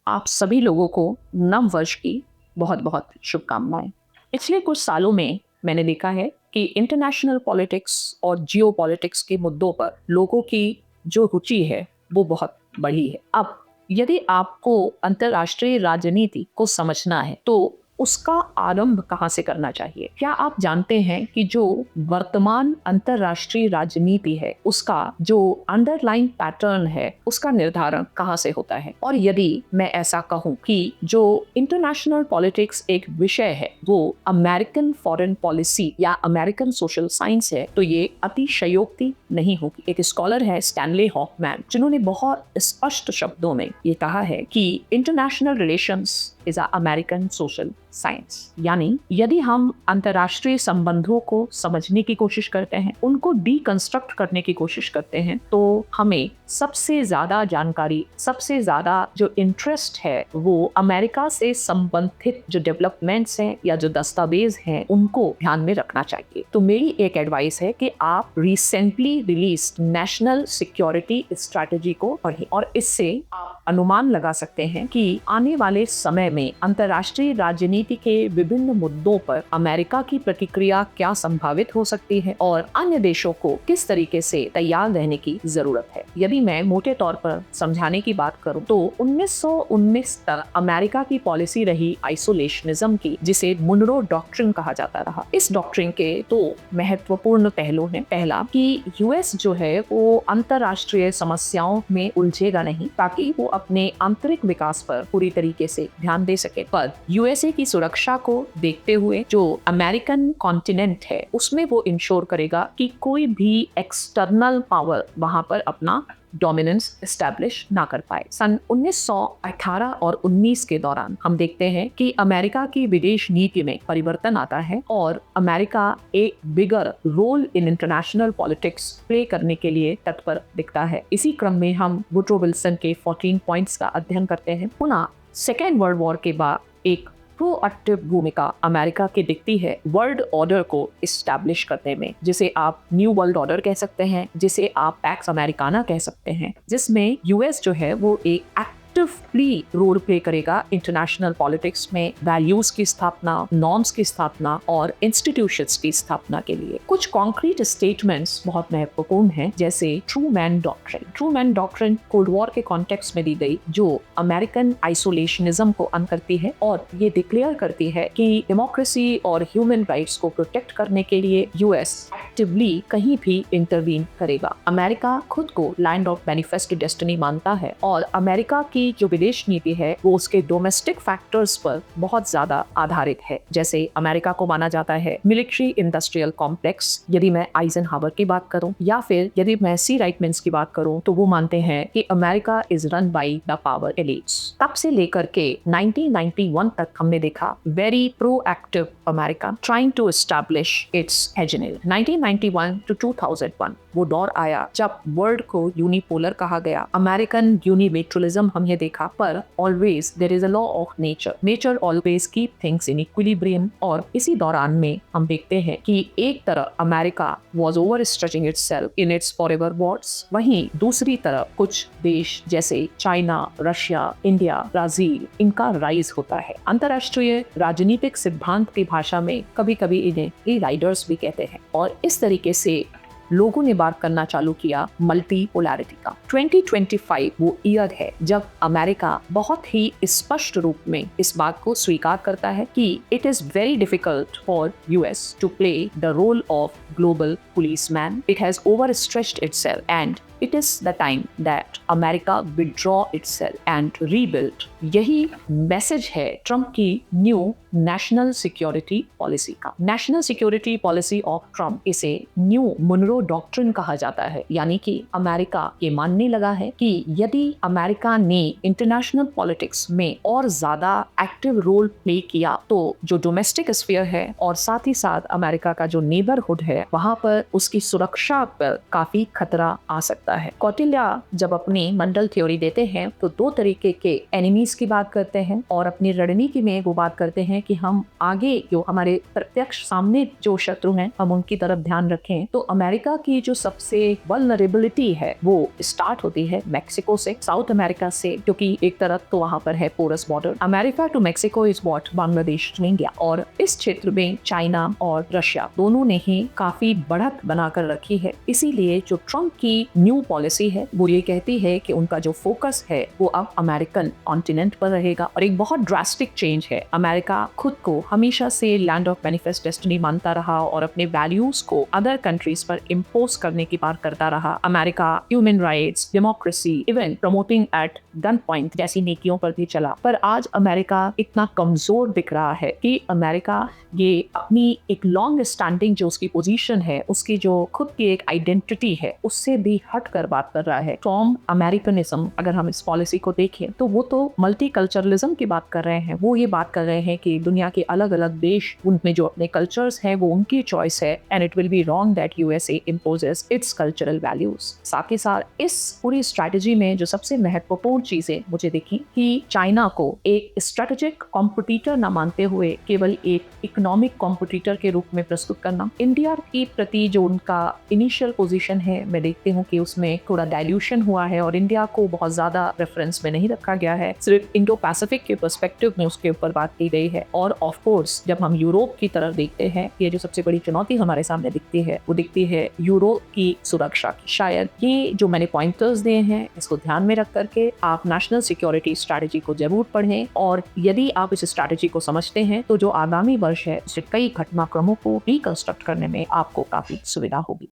आप सभी लोगों को नव वर्ष की बहुत बहुत शुभकामनाएं। पिछले कुछ सालों में मैंने देखा है कि इंटरनेशनल पॉलिटिक्स और जियो पॉलिटिक्स के मुद्दों पर लोगों की जो रुचि है वो बहुत बढ़ी है। अब यदि आपको अंतर्राष्ट्रीय राजनीति को समझना है तो उसका आरंभ कहाँ से करना चाहिए? क्या आप जानते हैं कि जो वर्तमान अंतर्राष्ट्रीय राजनीति है उसका जो अंडरलाइन पैटर्न है उसका निर्धारण कहाँ से होता है? और यदि मैं ऐसा कहूँ कि जो इंटरनेशनल पॉलिटिक्स एक विषय है वो अमेरिकन फॉरेन पॉलिसी या अमेरिकन सोशल साइंस है तो ये अतिशयोक्ति नहीं होगी। एक स्कॉलर है स्टैनली हॉफमैन जिन्होंने बहुत स्पष्ट शब्दों में ये कहा है कि international relations is a American social science. यानी यदि हम अंतर्राष्ट्रीय संबंधों को समझने की कोशिश करते हैं, उनको डीकंस्ट्रक्ट करने की कोशिश करते हैं, तो हमें सबसे ज्यादा जानकारी, सबसे ज्यादा जो इंटरेस्ट है वो अमेरिका से संबंधित जो डेवलपमेंट्स हैं या जो दस्तावेज हैं उनको ध्यान में रखना चाहिए। तो मेरी एक एडवाइस है कि आप recently released national security strategy को पढ़ें और इससे आप अनुमान लगा सकते हैं कि आने वाले समय में अंतर्राष्ट्रीय राजनीति के विभिन्न मुद्दों पर अमेरिका की प्रतिक्रिया क्या संभावित हो सकती है और अन्य देशों को किस तरीके से तैयार रहने की जरूरत है। यदि मैं मोटे तौर पर समझाने की बात करूं तो 1919 तक अमेरिका की पॉलिसी रही आइसोलेशनिज्म की, जिसे मुनरो डॉक्ट्रिन कहा जाता रहा। इस डॉक्ट्रिन के दो महत्वपूर्ण पहलू हैं। पहला कि यूएस जो है वो अंतर्राष्ट्रीय समस्याओं में उलझेगा नहीं ताकि वो अपने आंतरिक विकास पर पूरी तरीके से ध्यान दे सके, पर यूएसए की सुरक्षा को देखते हुए जो अमेरिकन कॉन्टिनेंट है उसमें वो इंश्योर करेगा कि कोई भी एक्सटर्नल पावर वहां पर अपना डोमिनेंस एस्टैब्लिश ना कर पाए। सन 1918 और 19 के दौरान हम देखते हैं कि अमेरिका की विदेश नीति में परिवर्तन आता है और अमेरिका एक bigger role in international politics play करने के लिए तत्पर दिखता है। इसी क्रम में हम वुड्रो विल्सन के 14 पॉइंट्स का अध्ययन करते हैं। पुनः सेकेंड वर्ल्ड वॉर के बाद एक प्रोएक्टिव भूमिका अमेरिका की दिखती है वर्ल्ड ऑर्डर को इस्टेब्लिश करने में, जिसे आप न्यू वर्ल्ड ऑर्डर कह सकते हैं, जिसे आप पैक्स अमेरिकाना कह सकते हैं, जिसमें यूएस जो है वो एक एक्टिवली रोल प्ले करेगा इंटरनेशनल पॉलिटिक्स में वैल्यूज की स्थापना, नॉर्म्स की स्थापना और इंस्टीट्यूशंस की स्थापना के लिए। कुछ कॉन्क्रीट स्टेटमेंट्स बहुत महत्वपूर्ण हैं, जैसे Truman doctrine. Truman doctrine cold war के कॉन्टेक्स्ट में दी गई, जो अमेरिकन आइसोलेशनिज्म को अन करती है और ये डिक्लेयर करती है कि डेमोक्रेसी और ह्यूमन राइट्स को प्रोटेक्ट करने के लिए यूएस एक्टिवली कहीं भी इंटरवीन करेगा। अमेरिका खुद को लैंड ऑफ मैनिफेस्ट डेस्टिनी मानता है और अमेरिका की जो विदेश नीति है वो उसके डोमेस्टिक फैक्टर्स पर बहुत ज्यादा आधारित है। जैसे अमेरिका को माना जाता है मिलिट्री इंडस्ट्रियल कॉम्प्लेक्स, यदि मैं आइजनहावर की बात करूं, या फिर यदि मैं सी राइटमैन्स की बात करूं तो वो मानते हैं कि America is run by the power elites. तब से लेकर के 1991 तक हमने देखा very proactive America trying to establish its hegemony. 1991 टू 2001 वो दौर आया जब वर्ल्ड को यूनिपोलर कहा गया। अमेरिकन यूनिलेटरलिज्म हमने देखा, पर always there is a law of nature. Nature always keep things in equilibrium. और इसी दौरान में हम देखते हैं कि एक तरफ America was over stretching itself in its forever Wars, वहीं दूसरी तरफ कुछ देश जैसे चाइना, रशिया, इंडिया, ब्राजील, इनका राइज होता है। अंतरराष्ट्रीय राजनीतिक सिद्धांत की भाषा में कभी कभी इन्हें राइडर्स भी कहते हैं। और इस तरीके से लोगों ने बात करना चालू किया मल्टीपोलैरिटी का। 2025 वो ईयर है जब अमेरिका बहुत ही स्पष्ट रूप में इस बात को स्वीकार करता है कि it is very difficult for US to play the role of global policeman. It has overstretched itself and it is the time that America withdraw itself and rebuild। यही मैसेज है ट्रम्प की न्यू नेशनल सिक्योरिटी पॉलिसी का। National security policy of Trump, इसे new Munro doctrine कहा जाता है। यानी कि अमेरिका ये मानने लगा है कि यदि अमेरिका ने इंटरनेशनल पॉलिटिक्स में और ज्यादा एक्टिव रोल प्ले किया तो जो डोमेस्टिक स्फीयर है और साथ ही साथ अमेरिका का जो नेबरहुड है वहां पर उसकी सुरक्षा पर काफी खतरा आ सकता करता है। कौटिल्य जब अपनी मंडल थ्योरी देते हैं तो दो तरीके के एनिमीज की बात करते हैं और अपनी रणनीति में वो बात करते हैं कि हम आगे जो हमारे प्रत्यक्ष सामने जो शत्रु हैं हम उनकी तरफ ध्यान रखें। तो अमेरिका की जो सबसे वल्नरेबिलिटी है वो स्टार्ट होती है मैक्सिको से, साउथ अमेरिका से, क्योंकि एक तरफ तो वहां पर है porous border. America to Mexico is what Bangladesh to India, और इस क्षेत्र में चाइना और रशिया दोनों ने ही काफी बढ़त बनाकर रखी है। इसीलिए जो ट्रम्प की न्यू पॉलिसी है वो ये कहती है कि उनका जो फोकस है वो अब अमेरिकन कॉन्टिनेंट पर रहेगा, और एक बहुत ड्रास्टिक चेंज है। अमेरिका खुद को हमेशा से लैंड ऑफ मैनिफेस्ट डेस्टिनी मानता रहा और अपने वैल्यूज को अदर कंट्रीज पर इम्पोज करने की बात करता रहा। America human rights, democracy, even promoting at gun point जैसी नीतियों पर भी चला। पर आज अमेरिका इतना कमजोर दिख रहा है कि अमेरिका ये अपनी एक लॉन्ग स्टैंडिंग जो उसकी पोजीशन है, उसकी जो खुद की एक आइडेंटिटी है, उससे भी हट कर बात कर रहा है। फ्रॉम अमेरिकनिज्म अगर हम इस पॉलिसी को देखें तो वो तो मल्टीकल्चरलिज्म की बात कर रहे हैं। वो ये बात कर रहे हैं कि दुनिया के अलग अलग देश उनमें जो अपने कल्चर्स हैं वो उनकी चॉइस है, and it will be wrong that USA imposes it's cultural values. साथ ही साथ इस पूरी स्ट्रैटेजी में जो सबसे महत्वपूर्ण चीजें मुझे दिखी कि चाइना को एक स्ट्रेटेजिक कॉम्पिटिटर न मानते हुए केवल एक इकोनॉमिक कॉम्पिटिटर के रूप में प्रस्तुत करना। इंडिया के प्रति जो उनका इनिशियल पोजीशन है मैं देखती हूँ कि उसमें थोड़ा डाइल्यूशन हुआ है और इंडिया को बहुत ज्यादा रेफरेंस में नहीं रखा गया है, सिर्फ इंडो पैसिफिक के पर्सपेक्टिव में उसके ऊपर बात की गई है। और ऑफ कोर्स जब हम यूरोप की तरफ देखते हैं, ये जो सबसे बड़ी चुनौती हमारे सामने दिखती है वो दिखती है यूरोप की सुरक्षा की। शायद ये जो मैंने पॉइंटर्स दिए हैं इसको ध्यान में रख करके आप नेशनल सिक्योरिटी स्ट्रैटेजी को जरूर पढ़ें, और यदि आप इस स्ट्रैटेजी को समझते हैं तो जो आगामी वर्ष है उससे कई घटनाक्रमों को रिकंस्ट्रक्ट करने में आपको काफी सुविधा होगी।